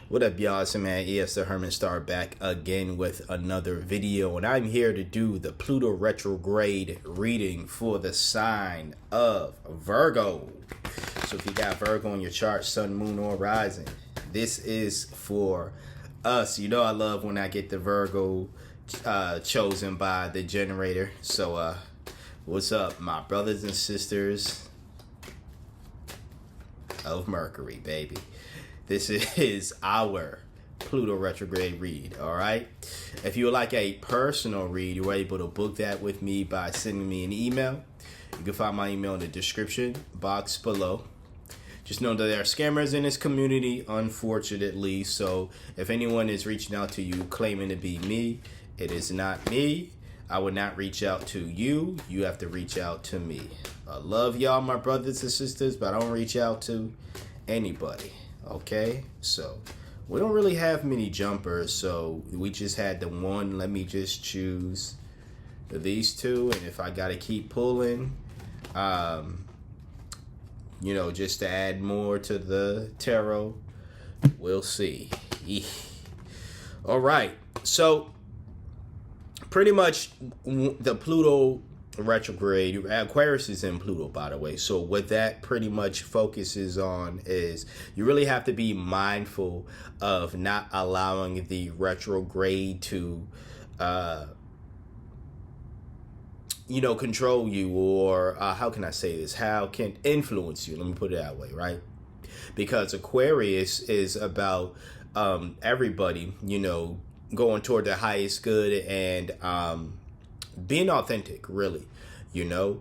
What up, y'all? It's your man ES the Herman Star back again with another video, and I'm here to do the Pluto Retrograde reading for the sign of Virgo. So if you got Virgo on your chart, Sun, Moon, or Rising, this is for us. You know I love when I get the Virgo chosen by the generator. So what's up, my brothers and sisters of Mercury, baby? This is our Pluto Retrograde read, all right? If you would like a personal read, you're able to book that with me by sending me an email. You can find my email in the description box below. Just know that there are scammers in this community, unfortunately. So if anyone is reaching out to you claiming to be me, it is not me. I would not reach out to you. You have to reach out to me. I love y'all, my brothers and sisters, but I don't reach out to anybody. Okay, so we don't really have many jumpers, so we just had the one. Let me just choose these two, and if I gotta keep pulling, you know, just to add more to the tarot, we'll see. All right, so pretty much the Pluto retrograde, Aquarius is in Pluto, by the way. So what that pretty much focuses on is you really have to be mindful of not allowing the retrograde to control you, or how can I say this, how can influence you, let me put it that way, right? Because Aquarius is about everybody, going toward the highest good and being authentic, really. If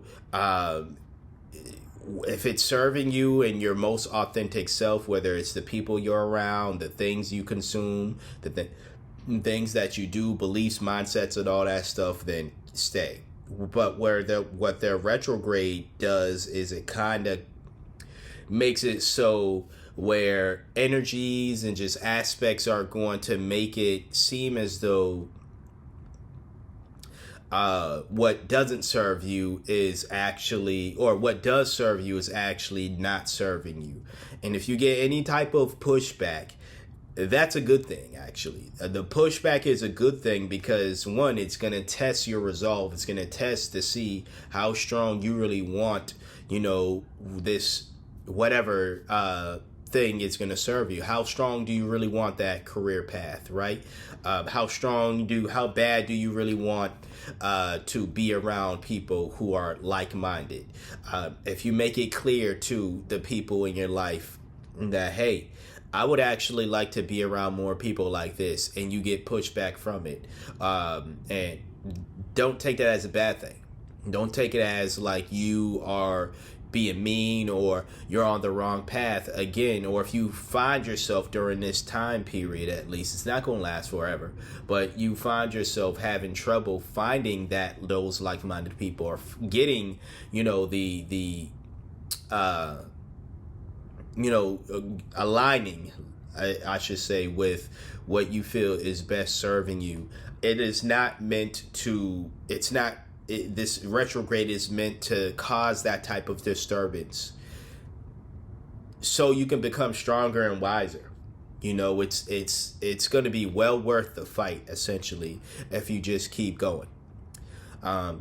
it's serving you and your most authentic self, whether it's the people you're around, the things you consume, the things that you do, beliefs, mindsets, and all that stuff, then stay. But what their retrograde does is it kind of makes it so where energies and just aspects are going to make it seem as though what doesn't serve you is actually, or what does serve you is actually not serving you. And if you get any type of pushback, that's a good thing, actually. The pushback is a good thing because, one, it's going to test your resolve. It's going to test to see how strong you really want, this whatever thing is going to serve you. How strong do you really want that career path, right? How bad do you really want to be around people who are like-minded? If you make it clear to the people in your life that, hey, I would actually like to be around more people like this, and you get pushback from it, and don't take that as a bad thing. Don't take it as like you are being mean or you're on the wrong path again. Or if you find yourself during this time period, at least it's not going to last forever, but you find yourself having trouble finding those like-minded people, or getting aligning, I should say, with what you feel is best serving you. It is not meant to, this retrograde is meant to cause that type of disturbance so you can become stronger and wiser. It's going to be well worth the fight, essentially, if you just keep going.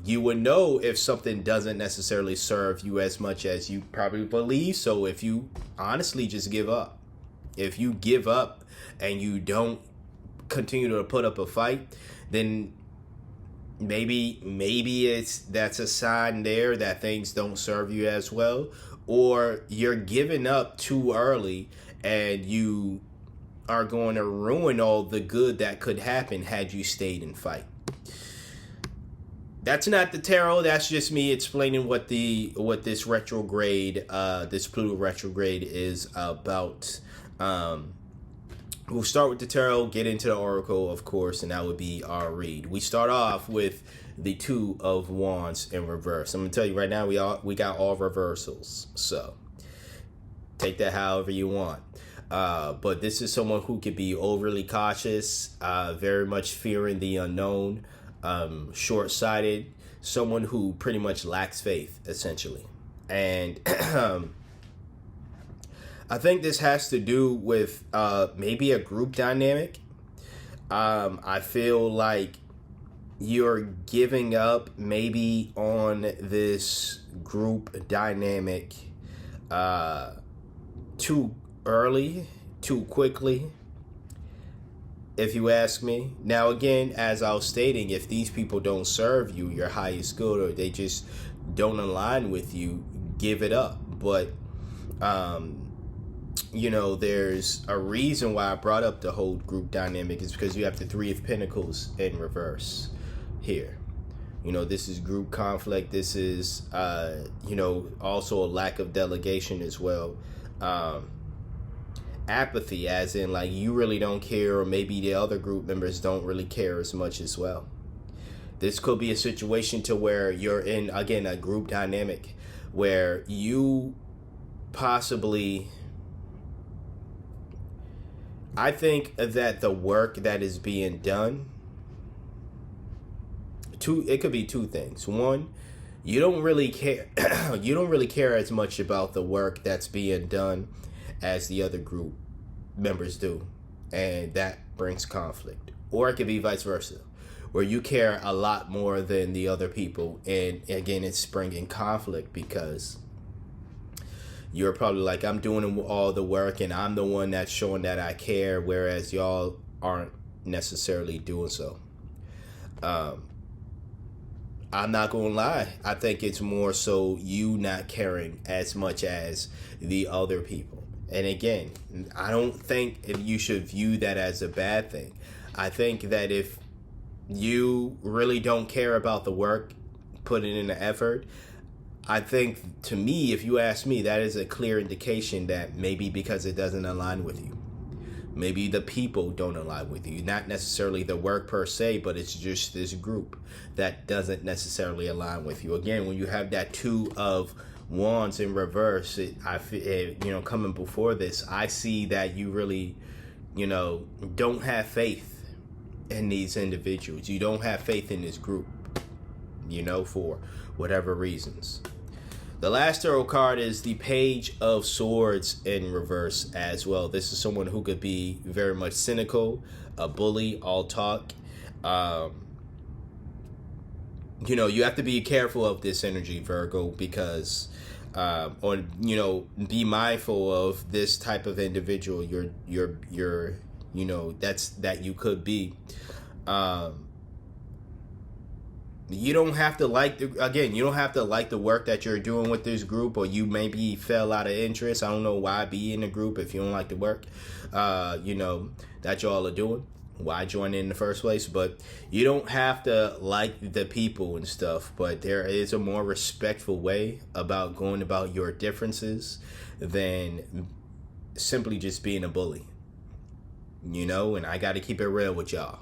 You would know if something doesn't necessarily serve you as much as you probably believe. So if you honestly just give up, if you give up and you don't continue to put up a fight, then maybe that's a sign there that things don't serve you as well, or you're giving up too early and you are going to ruin all the good that could happen had you stayed and fight. That's not the tarot. That's just me explaining what this retrograde, this Pluto retrograde is about. We'll start with the tarot, get into the oracle, of course, and that would be our read. We start off with the Two of Wands in reverse. I'm gonna tell you right now, we got all reversals, so take that however you want. But this is someone who could be overly cautious, very much fearing the unknown, short-sighted, someone who pretty much lacks faith, essentially. And I think this has to do with maybe a group dynamic. I feel like you're giving up maybe on this group dynamic too early, too quickly, if you ask me. Now, again, as I was stating, if these people don't serve you, your highest good, or they just don't align with you, give it up. But, there's a reason why I brought up the whole group dynamic is because you have the Three of Pentacles in reverse here. This is group conflict. This is, also a lack of delegation as well. Apathy, as in like you really don't care, or maybe the other group members don't really care as much as well. This could be a situation to where you're in, again, a group dynamic where you possibly, I think that the work that is being done, it could be two things. One, you don't really care you don't really care as much about the work that's being done as the other group members do, and that brings conflict. Or it could be vice versa, where you care a lot more than the other people, and again, it's bringing conflict because you're probably like, I'm doing all the work and I'm the one that's showing that I care, whereas y'all aren't necessarily doing so. I'm not gonna lie, I think it's more so you not caring as much as the other people. And again, I don't think you should view that as a bad thing. I think that if you really don't care about the work, putting in the effort, I think, to me, if you ask me, that is a clear indication that maybe because it doesn't align with you. Maybe the people don't align with you. Not necessarily the work per se, but it's just this group that doesn't necessarily align with you. Again, when you have that Two of Wands in reverse, coming before this, I see that you really, don't have faith in these individuals. You don't have faith in this group, for whatever reasons. The last tarot card is the Page of Swords in reverse as well. This is someone who could be very much cynical, a bully, all talk. You have to be careful of this energy, Virgo, because be mindful of this type of individual that you could be. You don't have to like you don't have to like the work that you're doing with this group, or you maybe fell out of interest. I don't know why be in the group if you don't like the work, that y'all are doing. Why join in the first place? But you don't have to like the people and stuff, but there is a more respectful way about going about your differences than simply just being a bully. And I got to keep it real with y'all.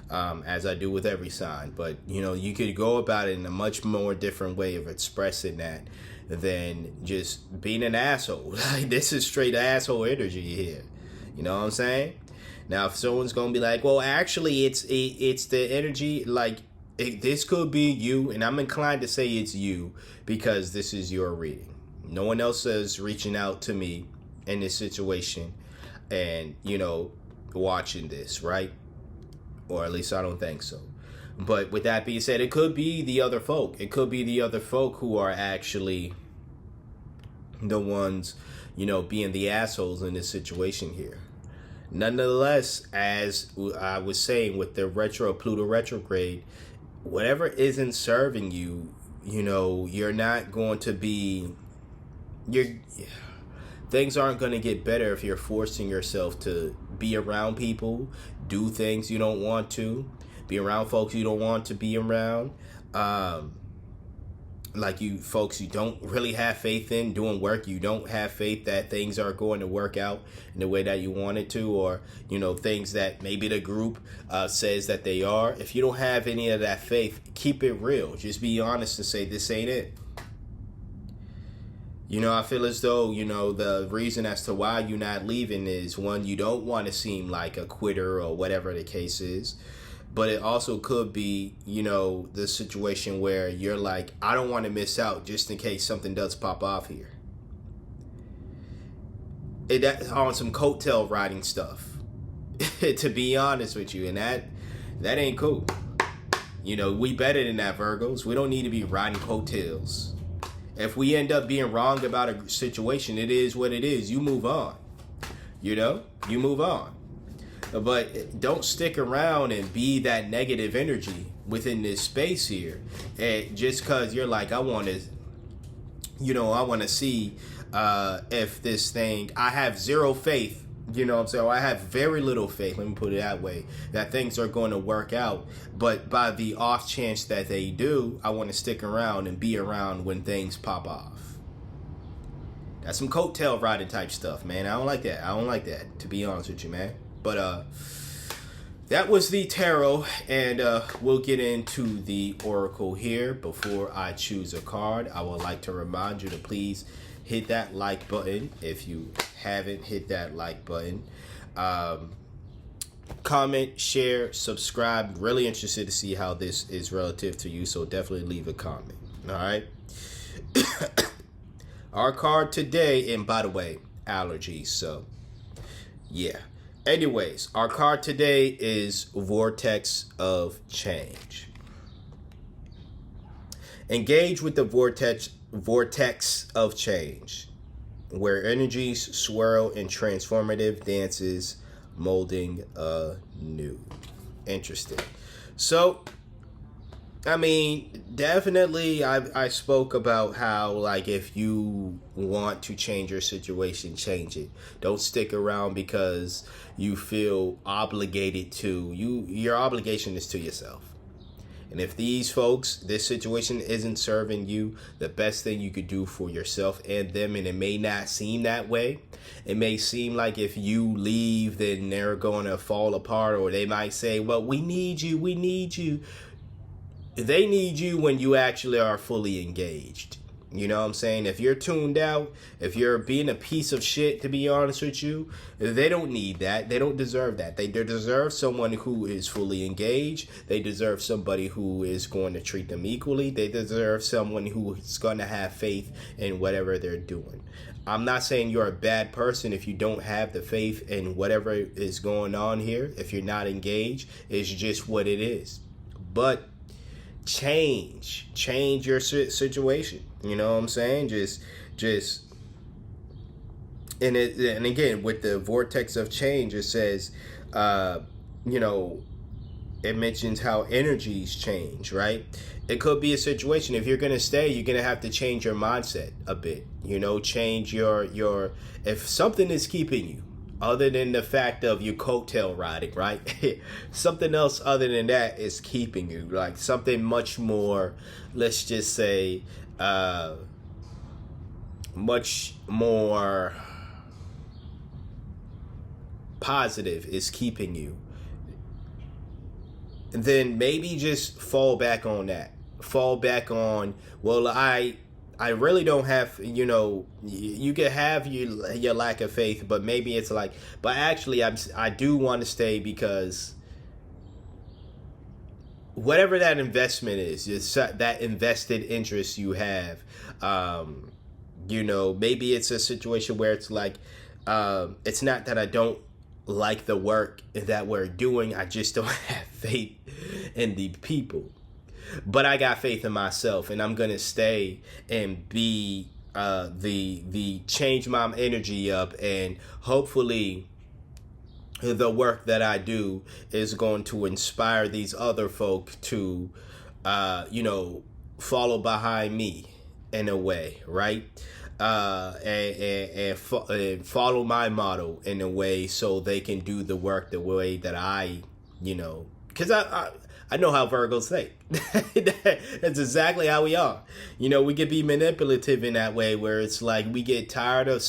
As I do with every sign. But, you could go about it in a much more different way of expressing that than just being an asshole. Like, this is straight asshole energy here. You know what I'm saying? Now, if someone's going to be like, well, actually, it's the energy, like, this could be you, and I'm inclined to say it's you because this is your reading. No one else is reaching out to me in this situation and, watching this, right? Or at least I don't think so. But with that being said, it could be the other folk. It could be the other folk who are actually the ones, being the assholes in this situation here. Nonetheless, as I was saying with the Pluto Retrograde, whatever isn't serving you, you're not going to be... Things aren't going to get better if you're forcing yourself to be around people, do things you don't want to, be around folks you don't want to be around, like you folks you don't really have faith in, doing work you don't have faith that things are going to work out in the way that you want it to, or, things that maybe the group says that they are. If you don't have any of that faith, keep it real. Just be honest and say, this ain't it. I feel as though, the reason as to why you're not leaving is, one, you don't want to seem like a quitter or whatever the case is. But it also could be, the situation where you're like, I don't want to miss out just in case something does pop off here. That's on some coattail riding stuff. To be honest with you, and that ain't cool. We better than that, Virgos. We don't need to be riding coattails. If we end up being wrong about a situation, it is what it is. You move on. You move on. But don't stick around and be that negative energy within this space here. And just because you're like, I want to see if this thing, I have zero faith. I have very little faith, let me put it that way, that things are going to work out. But by the off chance that they do, I want to stick around and be around when things pop off. That's some coattail riding type stuff, man. I don't like that, to be honest with you, man. But that was the tarot, and we'll get into the oracle here. Before I choose a card, I would like to remind you to please hit that like button if you haven't hit that like button. Comment, share, subscribe. Really interested to see how this is relative to you, so definitely leave a comment. All right. Our card today, and by the way, allergies, so yeah. Anyways, our card today is Vortex of Change. Engage with the vortex of change, where energies swirl in transformative dances, molding anew. Interesting. So, definitely I spoke about how, like, if you want to change your situation, change it. Don't stick around because you feel obligated to. Your obligation is to yourself. And if this situation isn't serving you, the best thing you could do for yourself and them, and it may not seem that way. It may seem like if you leave, then they're going to fall apart, or they might say, well, we need you. They need you when you actually are fully engaged. You know what I'm saying? If you're tuned out, if you're being a piece of shit, to be honest with you, they don't need that. They don't deserve that. They deserve someone who is fully engaged. They deserve somebody who is going to treat them equally. They deserve someone who is going to have faith in whatever they're doing. I'm not saying you're a bad person if you don't have the faith in whatever is going on here. If you're not engaged, it's just what it is. But change your situation. You know what I'm saying? And again, with the vortex of change, it says, it mentions how energies change, right? It could be a situation. If you're going to stay, you're going to have to change your mindset a bit, change your, if something is keeping you, other than the fact of your coattail riding, right? Something else other than that is keeping you, like something much more, let's just say, much more positive is keeping you. Then maybe just fall back on that. Fall back on, well, I really don't have, you can have your lack of faith, but maybe it's like, but actually I do want to stay because whatever that investment is, it's that invested interest you have, maybe it's a situation where it's like, it's not that I don't like the work that we're doing, I just don't have faith in the people. But I got faith in myself, and I'm gonna stay and be the change my energy up, and hopefully the work that I do is going to inspire these other folk to follow behind me in a way, right? And follow my model in a way so they can do the work the way that I, because I know how Virgos think. That's exactly how we are. We can be manipulative in that way where it's like we get tired of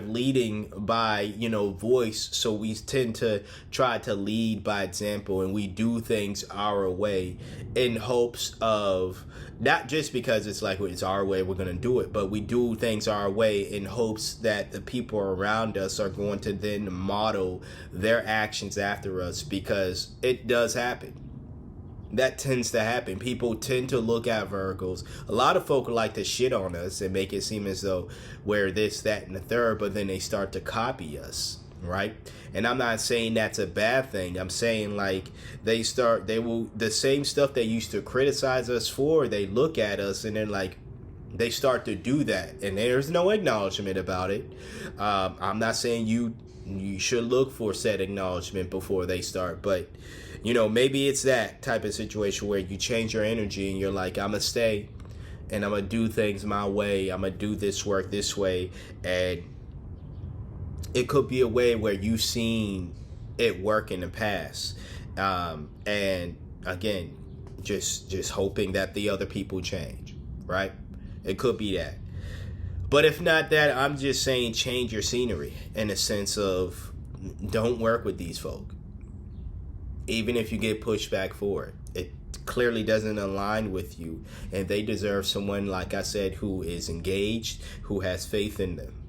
leading by, voice. So we tend to try to lead by example, and we do things our way in hopes of, not just because it's like it's our way, we're going to do it, but we do things our way in hopes that the people around us are going to then model their actions after us, because it does happen. That tends to happen. People tend to look at Virgos. A lot of folk like to shit on us and make it seem as though we're this, that, and the third, but then they start to copy us, right? And I'm not saying that's a bad thing. I'm saying like they will, the same stuff they used to criticize us for, they look at us and then like, they start to do that, and there's no acknowledgement about it. I'm not saying you should look for said acknowledgement before they start, but maybe it's that type of situation where you change your energy and you're like, I'm gonna stay and I'm gonna do things my way. I'm gonna do this work this way, and it could be a way where you've seen it work in the past, and again, just hoping that the other people change, right? It could be that. But if not that, I'm just saying change your scenery in a sense of don't work with these folk. Even if you get pushed back for it. It clearly doesn't align with you. And they deserve someone, like I said, who is engaged, who has faith in them.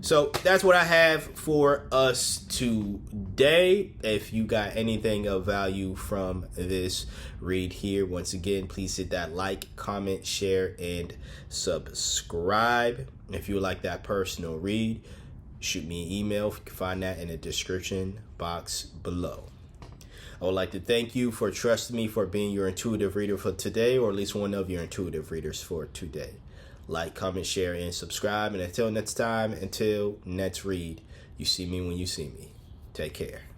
So that's what I have for us today. If you got anything of value from this read here, once again, please hit that like, comment, share, and subscribe. If you would like that personal read, shoot me an email. You can find that in the description box below. I would like to thank you for trusting me for being your intuitive reader for today, or at least one of your intuitive readers for today. Like, comment, share, and subscribe. And until next time, until next read, you see me when you see me. Take care.